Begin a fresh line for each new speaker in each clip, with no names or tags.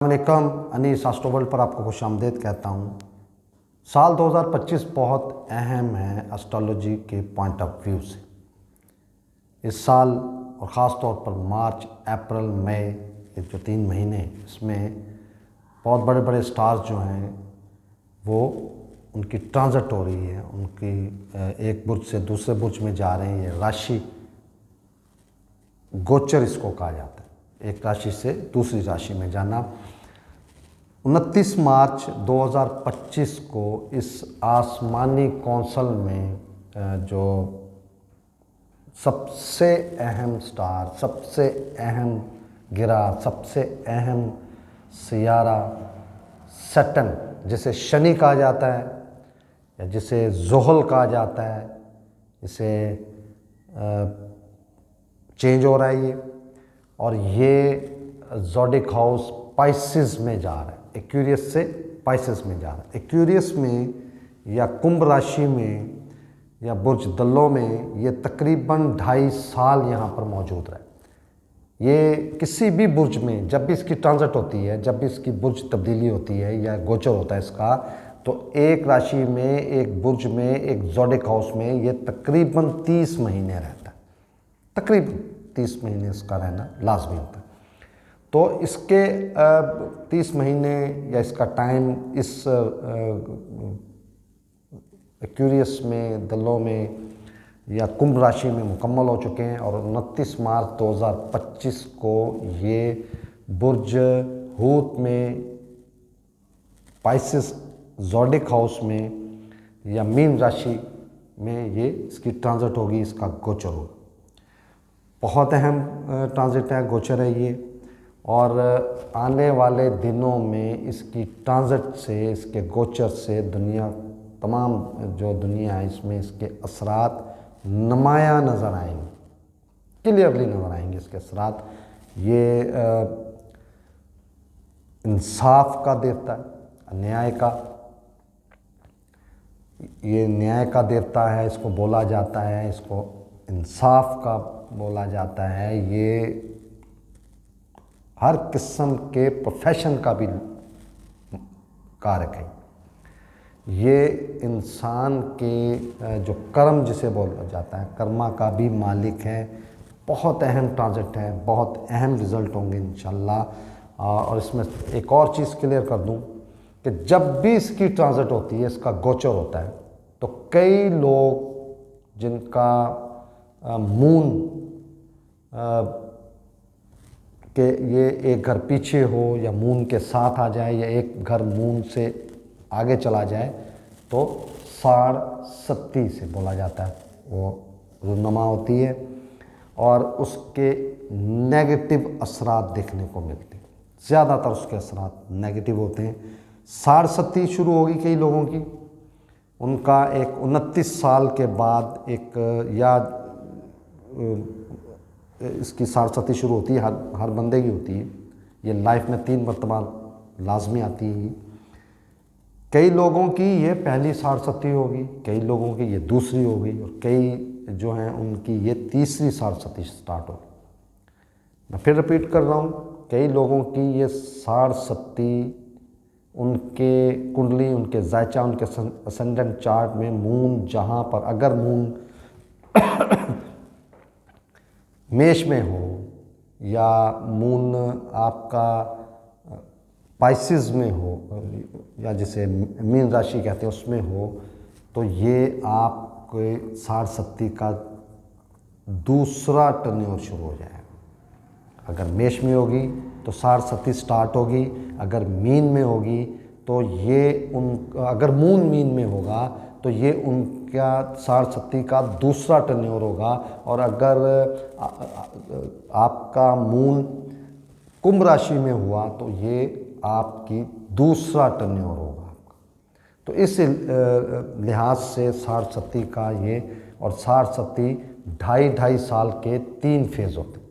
वालेकुम, अनीस एस्ट्रोवर्ल्ड पर आपको खुशामदीद कहता हूँ। साल 2025 बहुत अहम है एस्ट्रोलॉजी के पॉइंट ऑफ व्यू से। इस साल और ख़ास तौर पर मार्च, अप्रैल, मई, ये जो 3 महीने, इसमें बहुत बड़े बड़े स्टार्स जो हैं वो उनकी ट्रांजिट हो रही है, उनकी एक बुर्ज से दूसरे बुर्ज में जा रहे हैं। ये राशि गोचर इसको कहा जाता है, एक राशि से दूसरी राशि में जाना। 29 मार्च 2025 को इस आसमानी कौंसल में जो सबसे अहम स्टार, सबसे अहम ग्रह, सबसे अहम सियारा सैटर्न, जिसे शनि कहा जाता है या जिसे ज़ोहल कहा जाता है, इसे चेंज हो रहा है ये, और ये ज़ोडिक हाउस पाइसेस में जा रहा है, एक्वेरियस से पाइसेस में जा रहा है। एक्वेरियस में या कुंभ राशि में या बुर्ज दल्लो में ये तकरीबन 2.5 साल यहाँ पर मौजूद रहे। ये किसी भी बुर्ज में जब भी इसकी ट्रांजिट होती है, जब भी इसकी बुर्ज तब्दीली होती है या गोचर होता है इसका, तो एक राशि में, एक बुर्ज में, एक ज़ोडिक हाउस में ये तकरीबन 30 महीने रहता है। तकरीबन 30 महीने इसका रहना लाजमी होता है। तो इसके 30 महीने या इसका टाइम इस एक्वेरियस में, दल्लो में या कुंभ राशि में मुकम्मल हो चुके हैं। और 29 मार्च 2025 को ये बुर्ज हूत में, पाइसेस ज़ोडिक हाउस में या मीन राशि में ये इसकी ट्रांजिट होगी, इसका गोचर होगा। बहुत अहम ट्रांजिट है, गोचर है ये। और आने वाले दिनों में इसकी ट्रांजिट से, इसके गोचर से दुनिया, तमाम जो दुनिया है इसमें इसके असरात नुमायाँ नज़र आएंगे, क्लियरली नज़र आएंगे इसके असरात। ये इंसाफ का देवता है, न्याय का, ये न्याय का देवता है, इसको बोला जाता है, इसको इंसाफ का बोला जाता है। ये हर किस्म के प्रोफेशन का भी कारक है। ये इंसान के जो कर्म जिसे बोला जाता है, कर्मा का भी मालिक है। बहुत अहम ट्रांजिट है, बहुत अहम रिज़ल्ट होंगे इंशाल्लाह। और इसमें एक और चीज़ क्लियर कर दूं कि जब भी इसकी ट्रांजिट होती है, इसका गोचर होता है, तो कई लोग जिनका मून कि ये एक घर पीछे हो या मून के साथ आ जाए या एक घर मून से आगे चला जाए, तो साढ़-सत्ती से बोला जाता है, वो रुनुमा होती है और उसके नेगेटिव असरात देखने को मिलते हैं। ज़्यादातर उसके असरात नेगेटिव होते हैं। साढ़-सत्ती शुरू होगी कई लोगों की, उनका एक 29 साल के बाद एक, या इसकी साढ़-सत्ती शुरू होती है, हर बंदे की होती है। ये लाइफ में 3 मरतबा लाजमी आती है। कई लोगों की ये पहली साढ़-सत्ती होगी, कई लोगों की ये दूसरी होगी, और कई जो हैं उनकी ये तीसरी साढ़-सत्ती स्टार्ट होगी। मैं फिर रिपीट कर रहा हूँ, कई लोगों की ये साढ़-सत्ती उनके कुंडली, उनके जायचा, उनके असेंडेंट चार्ट में मून जहाँ पर, अगर मून मेष में हो या मून आपका पाइसेस में हो या जिसे मीन राशि कहते हैं उसमें हो, तो ये आपके साढ़-सत्ती का दूसरा टर्न्योवर शुरू हो जाएगा। अगर मेष में होगी तो साढ़-सत्ती स्टार्ट होगी, अगर मीन में होगी तो ये अगर मून मीन में होगा तो ये उनका साढ़-सत्ती का दूसरा टर्न्योवर होगा। और अगर आपका मून कुंभ राशि में हुआ तो ये आपकी दूसरा टर्न्योवर होगा आपका। तो इस लिहाज से साढ़-सत्ती का ये, और साढ़-सत्ती 2.5 साल के 3 फेज़ होते हैं,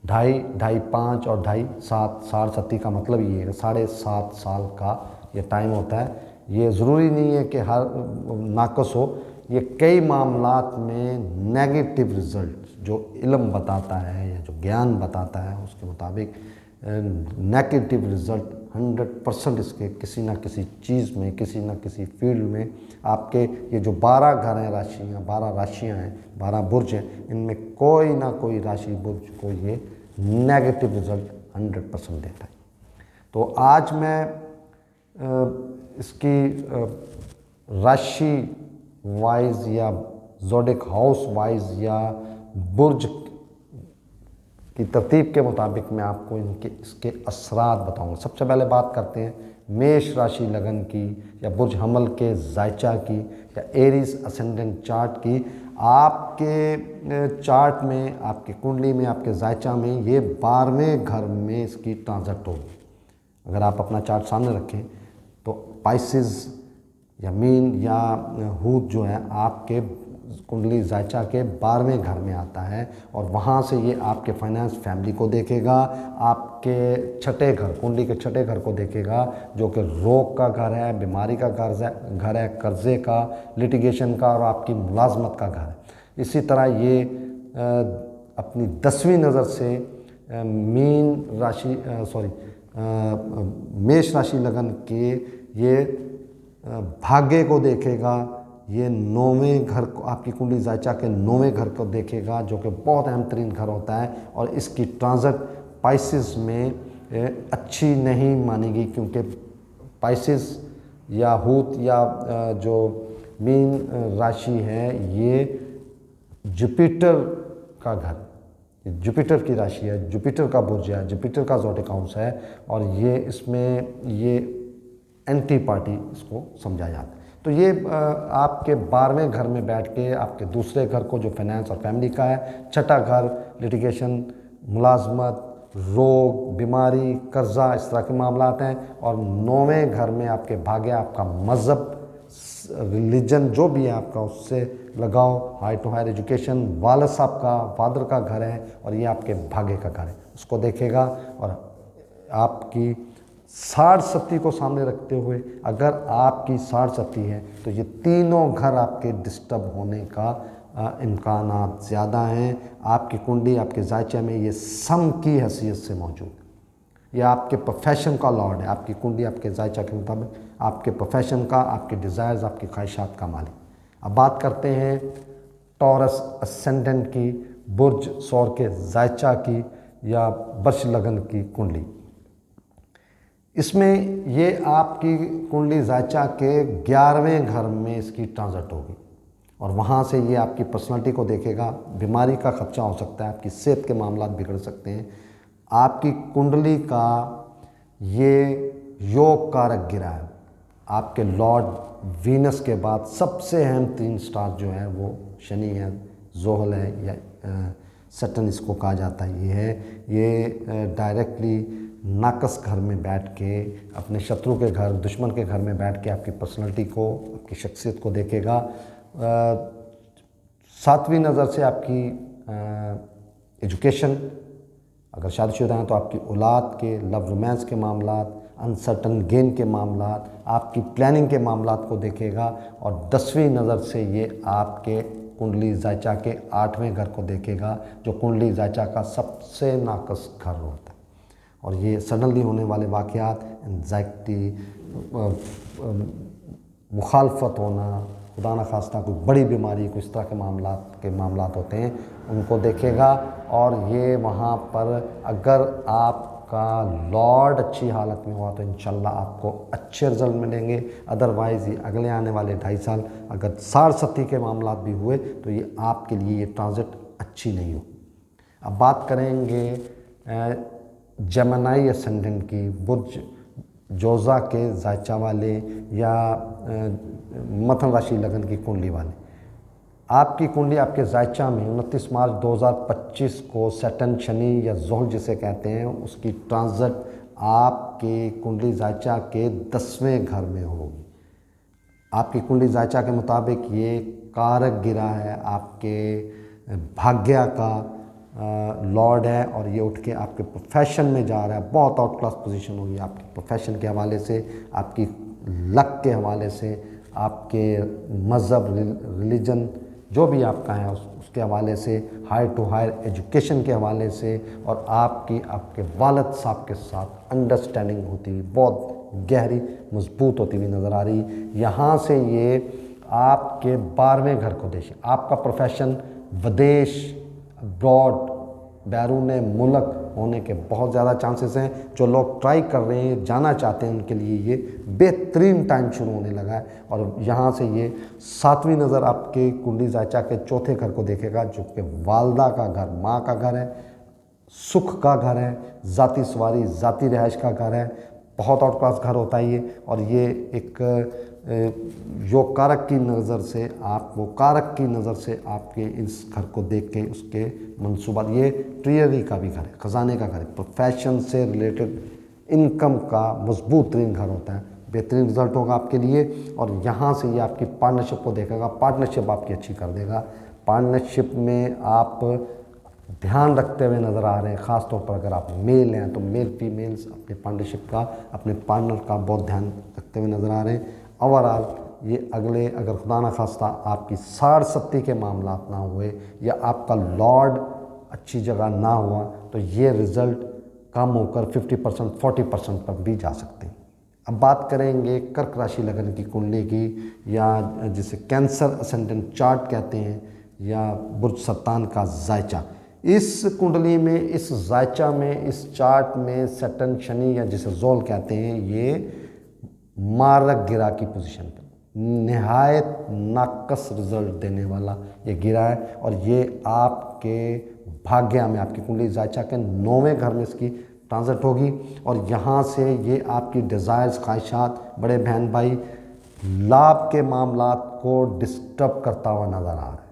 2.5, 5 और 2.5, 7। साढ़-सत्ती का मतलब ये है 7.5 साल का ये टाइम होता है। ये ज़रूरी नहीं है कि हर नाक़स हो, ये कई मामलात में नेगेटिव रिज़ल्ट जो इल्म बताता है या जो ज्ञान बताता है उसके मुताबिक नेगेटिव रिजल्ट 100% इसके किसी ना किसी चीज़ में, किसी ना किसी फील्ड में आपके ये जो 12 घर हैं राशियाँ, 12 राशियाँ हैं, 12 बुर्ज हैं, इनमें कोई ना कोई राशि बुर्ज को ये नेगेटिव रिजल्ट 100% देता है। तो आज मैं इसकी राशि वाइज या ज़ोडिक हाउस वाइज या बुर्ज की तरतीब के मुताबिक मैं आपको इसके असरात बताऊंगा। सबसे पहले बात करते हैं मेष राशि लगन की या बुर्ज हमल के जायचा की या एरीज असेंडेंट चार्ट की। आपके चार्ट में, आपकी कुंडली में, आपके जायचा में ये 12वें घर में इसकी ट्रांजिट होगी। अगर आप अपना चार्ट सामने रखें तो पाइसेस या मीन या हूत जो है आपके कुंडली जायचा के 12वें घर में आता है और वहाँ से ये आपके फाइनेंस फैमिली को देखेगा, आपके छठे घर, कुंडली के छठे घर को देखेगा जो कि रोग का घर है, बीमारी का घर है, कर्जे का, लिटिगेशन का और आपकी मुलाजमत का घर है। इसी तरह ये अपनी 10वीं नज़र से मेष राशि लगन के ये भाग्य को देखेगा। ये 9वें घर को, आपकी कुंडली जायचा के 9वें घर को देखेगा जो कि बहुत अहम तरीन घर होता है और इसकी ट्रांजिट पाइसेस में अच्छी नहीं मानेगी क्योंकि पाइसेस या हूत या जो मीन राशि है ये जुपिटर का घर, जुपिटर की राशि है, जुपिटर का बुर्ज है, जुपिटर का ज़ोडिक हाउस है और ये इसमें ये एंटी पार्टी इसको समझा जाता है। तो ये आपके 12वें घर में बैठ के आपके दूसरे घर को जो फाइनेंस और फैमिली का है, छठा घर लिटिगेशन, मुलाजमत, रोग, बीमारी, कर्जा, इस तरह के मामलात हैं और 9वें घर में आपके भाग्य, आपका मज़हब, रिलीजन जो भी है आपका उससे लगाओ, हाई टू हायर एजुकेशन, वालिद साहब का, फादर का घर है और ये आपके भाग्य का घर है, उसको देखेगा। और आपकी 60 सती को सामने रखते हुए अगर आपकी 60 सती है तो ये तीनों घर आपके डिस्टर्ब होने का इम्कानात ज़्यादा हैं। आपकी कुंडली, आपके जायचे में ये सम की हैसियत से मौजूद है। यह आपके प्रोफेशन का लॉर्ड है। आपकी कुंडली आपके जायचा के मुताबिक आपके प्रोफेशन का, आपके डिज़ायर्स, आपकी ख्वाहिशात का मालिक। अब बात करते हैं टॉरस असेंडेंट की, बुर्ज सौर के जायचा की या वृष लगन की कुंडली। इसमें ये आपकी कुंडली जायचा के 11वें घर में इसकी ट्रांजिट होगी और वहाँ से ये आपकी पर्सनालिटी को देखेगा। बीमारी का खदशा हो सकता है, आपकी सेहत के मामला बिगड़ सकते हैं। आपकी कुंडली का ये योग कारक गिरा है। आपके लॉर्ड वीनस के बाद सबसे अहम 3 स्टार जो है वो शनि है, जोहल है या सैटर्न इसको कहा जाता है। ये डायरेक्टली नाकस घर में बैठ के, अपने शत्रु के घर, दुश्मन के घर में बैठ के आपकी पर्सनालिटी को, आपकी शख्सियत को देखेगा। 7वीं नज़र से आपकी एजुकेशन, अगर शादीशुदा हैं तो आपकी औलाद के, लव रोमांस के मामलात, अनसर्टन गेन के मामलात, आपकी प्लानिंग के मामलात को देखेगा। और 10वीं नज़र से ये आपके कुंडली जायचा के 8वें घर को देखेगा जो कुंडली जायचा का सबसे नाकस घर होता है। और ये सडनली होने वाले वाक़यात, एंजाइटी, मुखालफत होना, खुदा न खास्ता कोई बड़ी बीमारी, कोई इस तरह के मामलात होते हैं, उनको देखेगा। और ये वहाँ पर अगर आपका लॉर्ड अच्छी हालत में हुआ तो इंशाल्लाह आपको अच्छे रिजल्ट मिलेंगे। अदरवाइज़ ये अगले आने वाले 2.5 साल अगर सारसती के मामलात भी हुए तो ये आपके लिए ये ट्रांजिट अच्छी नहीं हो। अब बात करेंगे जेमिनी असेंडेंट की, बुर्ज जोज़ा के जायचा वाले या मथन राशि लगन की कुंडली वाले। आपकी कुंडली आपके जायचा में 29 मार्च 2025 को सैटर्न, शनि या जोहल जिसे कहते हैं, उसकी ट्रांजिट आपके कुंडली जायचा के 10वें घर में होगी। आपकी कुंडली जायचा के मुताबिक ये कारक गिरा है, आपके भाग्य का लॉर्ड है और ये उठ के आपके प्रोफेशन में जा रहा है। बहुत आउट क्लास पोजीशन होगी आपके प्रोफेशन के हवाले से, आपकी लक के हवाले से, आपके मज़हब, रिलीजन जो भी आपका है उसके के हवाले से, हायर टू हायर एजुकेशन के हवाले से, और आपके वालिद साहब के साथ अंडरस्टैंडिंग होती हुई बहुत गहरी मजबूत होती हुई नज़र आ रही। यहाँ से ये आपके 12वें घर को देखिए, आपका प्रोफेशन विदेश, अब्रॉड, बैरून मुल्क होने के बहुत ज़्यादा चांसेस हैं। जो लोग ट्राई कर रहे हैं, जाना चाहते हैं, उनके लिए ये बेहतरीन टाइम शुरू होने लगा है। और यहाँ से ये 7वीं नज़र आपके कुंडली जायचा के 4थे घर को देखेगा, जो कि वालदा का घर, माँ का घर है, सुख का घर है, ज़ाती सवारी, ज़ाती रिहाइश का घर है। बहुत आउट क्लास घर होता है ये। और ये एक योग कारक की नज़र से, आप वो कारक की नज़र से आपके इस घर को देख के उसके मंसूबा, ये ट्रियरी का भी घर है, ख़जाने का घर है, प्रोफेशन से रिलेटेड इनकम का मजबूत तरीन घर होता है। बेहतरीन रिजल्ट होगा आपके लिए। और यहाँ से ये आपकी पार्टनरशिप को देखेगा, पार्टनरशिप आपकी अच्छी कर देगा। पार्टनरशिप में आप ध्यान रखते हुए नज़र आ रहे हैं, ख़ास तौर पर अगर आप मेल हैं तो मेल फीमेल्स अपने पार्टनरशिप का, अपने पार्टनर का बहुत ध्यान रखते हुए नज़र आ रहे हैं। ओवरऑल ये अगले, अगर खुदा न खास्ता आपकी साढ़ सत्ती के मामला ना हुए या आपका लॉर्ड अच्छी जगह ना हुआ, तो ये रिज़ल्ट कम होकर 50% 40% पर भी जा सकते हैं। अब बात करेंगे कर्क राशि लगन की कुंडली की, या जिसे कैंसर असेंडेंट चार्ट कहते हैं, या बुर्ज सरतान का जायचा। इस कुंडली में, इस जायचा में, इस चार्ट में सैटर्न, शनि या जिसे जोल कहते हैं, ये मारक गिरा की पोजीशन पर निहायत नाकस रिजल्ट देने वाला ये गिरा है। और ये आपके भाग्य में, आपकी कुंडली जायचा के 9वें घर में इसकी ट्रांजिट होगी। और यहाँ से ये आपकी डिज़ायर्स, ख्वाहिशात, बड़े बहन भाई, लाभ के मामलात को डिस्टर्ब करता हुआ नज़र आ रहा है।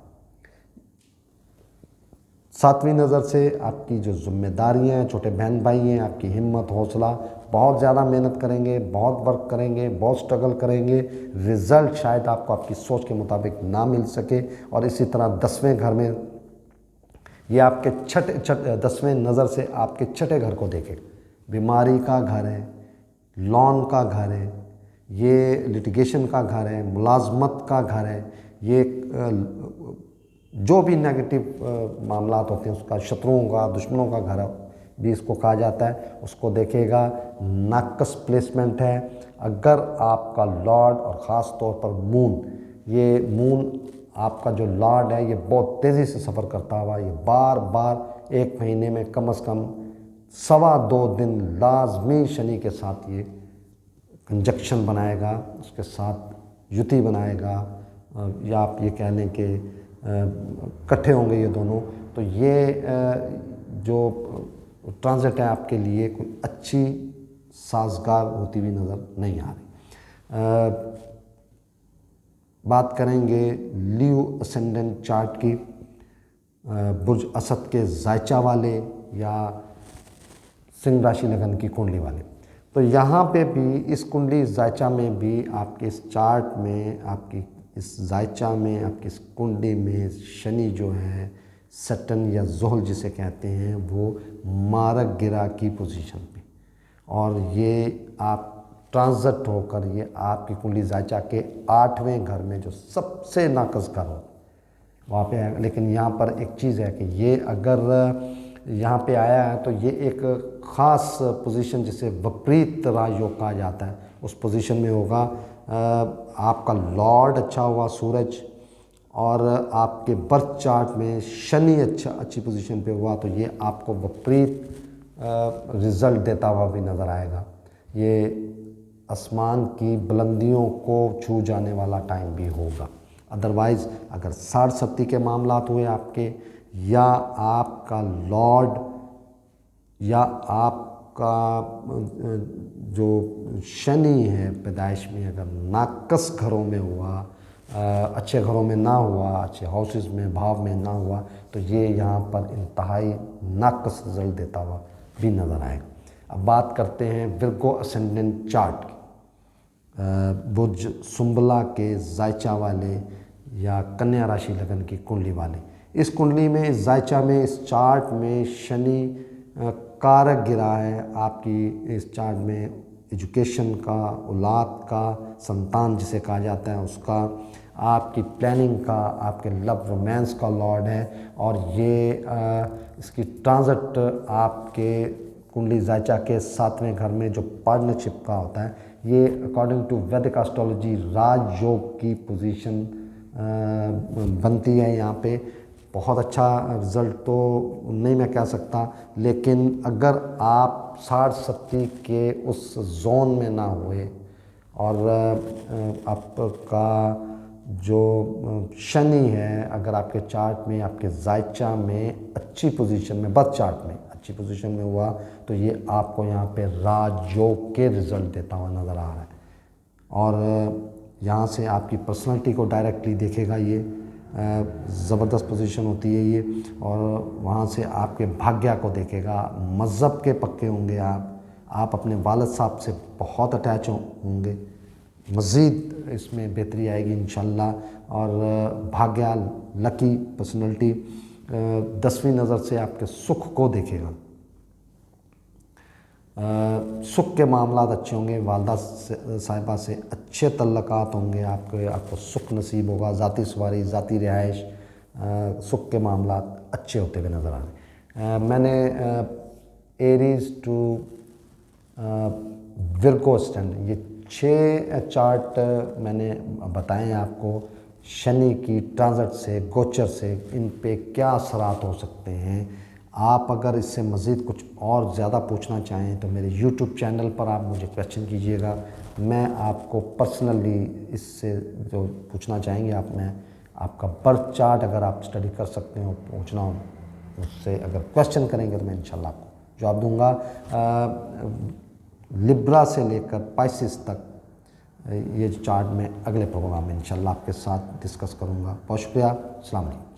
7वीं नज़र से आपकी जो जिम्मेदारियाँ हैं, छोटे बहन भाई हैं, आपकी हिम्मत, हौसला, बहुत ज़्यादा मेहनत करेंगे, बहुत वर्क करेंगे, बहुत स्ट्रगल करेंगे। रिज़ल्ट शायद आपको आपकी सोच के मुताबिक ना मिल सके। और इसी तरह 10वें घर में ये आपके 10वें नज़र से आपके 6ठे घर को देखे, बीमारी का घर है, लोन का घर है, ये लिटिगेशन का घर है, मुलाजमत का घर है, ये जो भी नेगेटिव मामलात होते हैं उसका, शत्रुओं का, दुश्मनों का घर भी इसको कहा जाता है, उसको देखेगा। नाकस प्लेसमेंट है। अगर आपका लॉर्ड और ख़ास तौर पर मून, ये मून आपका जो लॉर्ड है, ये बहुत तेज़ी से सफ़र करता हुआ, ये बार बार 1 महीने में कम से कम 2.25 दिन लाजमी शनि के साथ ये कंजक्शन बनाएगा, उसके साथ युति बनाएगा, या आप ये कह लें कि इकट्ठे होंगे ये दोनों। तो ये जो ट्रांजिट है आपके लिए कोई अच्छी साजगार होती हुई नज़र नहीं आ रही। बात करेंगे लियो असेंडेंट चार्ट की, बुर्ज असद के जायचा वाले या सिंह राशि लगन की कुंडली वाले। तो यहाँ पे भी इस कुंडली जायचा में भी आपके इस चार्ट में, आपकी इस जायचा में, आपकी इस कुंडली में शनि जो है, सैटर्न या जोहल जिसे कहते हैं, वो मारक गिरा की पोजीशन पे, और ये आप ट्रांजिट होकर ये आपकी कुंडली जायचा के 8वें घर में, जो सबसे नाकस घर हो, वहाँ पे है। लेकिन यहाँ पर एक चीज़ है कि ये अगर यहाँ पे आया है तो ये एक ख़ास पोजीशन जिसे विपरीत राजयोग कहा जाता है, उस पोजीशन में होगा। आपका लॉर्ड अच्छा हुआ सूरज, और आपके बर्थ चार्ट में शनि अच्छी पोजीशन पे हुआ, तो ये आपको विपरीत रिज़ल्ट देता हुआ भी नज़र आएगा। ये आसमान की बुलंदियों को छू जाने वाला टाइम भी होगा। अदरवाइज़ अगर साढ़ सत्ती के मामलात हुए आपके, या आपका लॉर्ड या आपका जो शनि है पैदाइश में अगर नाकस घरों में हुआ, अच्छे घरों में ना हुआ, अच्छे हाउसेस में, भाव में ना हुआ, तो ये यहाँ पर इंतहाई नाकस रिजल्ट देता हुआ भी नज़र आएगा। अब बात करते हैं विर्गो असेंडेंट चार्ट की, बुर्ज सुंबला के जायचा वाले या कन्या राशि लगन की कुंडली वाले। इस कुंडली में, इस जायचा में, इस चार्ट में शनि कारक गिरा है आपकी इस चार्ट में एजुकेशन का, औलाद का, संतान जिसे कहा जाता है उसका, आपकी प्लानिंग का, आपके लव रोमांस का लॉर्ड है। और ये इसकी ट्रांजिट आपके कुंडली जायचा के 7वें घर में जो पार्टनरशिप का होता है, ये अकॉर्डिंग टू वैदिक एस्ट्रोलॉजी राजयोग की पोजीशन बनती है। यहाँ पे बहुत अच्छा रिज़ल्ट तो नहीं मैं कह सकता, लेकिन अगर आप 60-70 के उस जोन में ना हुए और आपका जो शनि है अगर आपके चार्ट में, आपके जायचा में अच्छी पोजीशन में, बर्थ चार्ट में अच्छी पोजीशन में हुआ, तो ये आपको यहाँ पे राजयोग के रिज़ल्ट देता हुआ नज़र आ रहा है। और यहाँ से आपकी पर्सनालिटी को डायरेक्टली देखेगा, ये ज़बरदस्त पोजीशन होती है ये। और वहाँ से आपके भाग्य को देखेगा, मज़हब के पक्के होंगे आप अपने वालिद साहब से बहुत अटैच होंगे, मज़ीद इसमें बेहतरी आएगी इंशाल्लाह। और भाग्य, लकी पर्सनैलिटी 10वीं नज़र से आपके सुख को देखेगा, सुख के मामलात अच्छे होंगे, वालदा साहिबा से अच्छे तल्लकात होंगे, आपको सुख नसीब होगा, ज़ाती सवारी, ज़ाती रिहाइश, सुख के मामलात अच्छे होते हुए नज़र आ रहे हैं। मैंने एरीज़ टू विर्गो स्टैंड ये 6 चार्ट मैंने बताए हैं आपको, शनि की ट्रांजिट से, गोचर से इन पे क्या असरात हो सकते हैं। आप अगर इससे मज़ीद कुछ और ज़्यादा पूछना चाहें तो मेरे YouTube चैनल पर आप मुझे क्वेश्चन कीजिएगा, मैं आपको पर्सनली इससे जो पूछना चाहेंगे मैं आपका बर्थ चार्ट अगर आप स्टडी कर सकते हो, पूछना हो मुझसे, अगर क्वेश्चन करेंगे तो मैं इंशाल्लाह आपको जवाब दूंगा। लिब्रा से लेकर पाइसिस तक ये चार्ट मैं अगले प्रोग्राम में इंशाल्लाह आपके साथ डिस्कस करूंगा। बहुत शुक्रिया। अस्सलाम वालेकुम।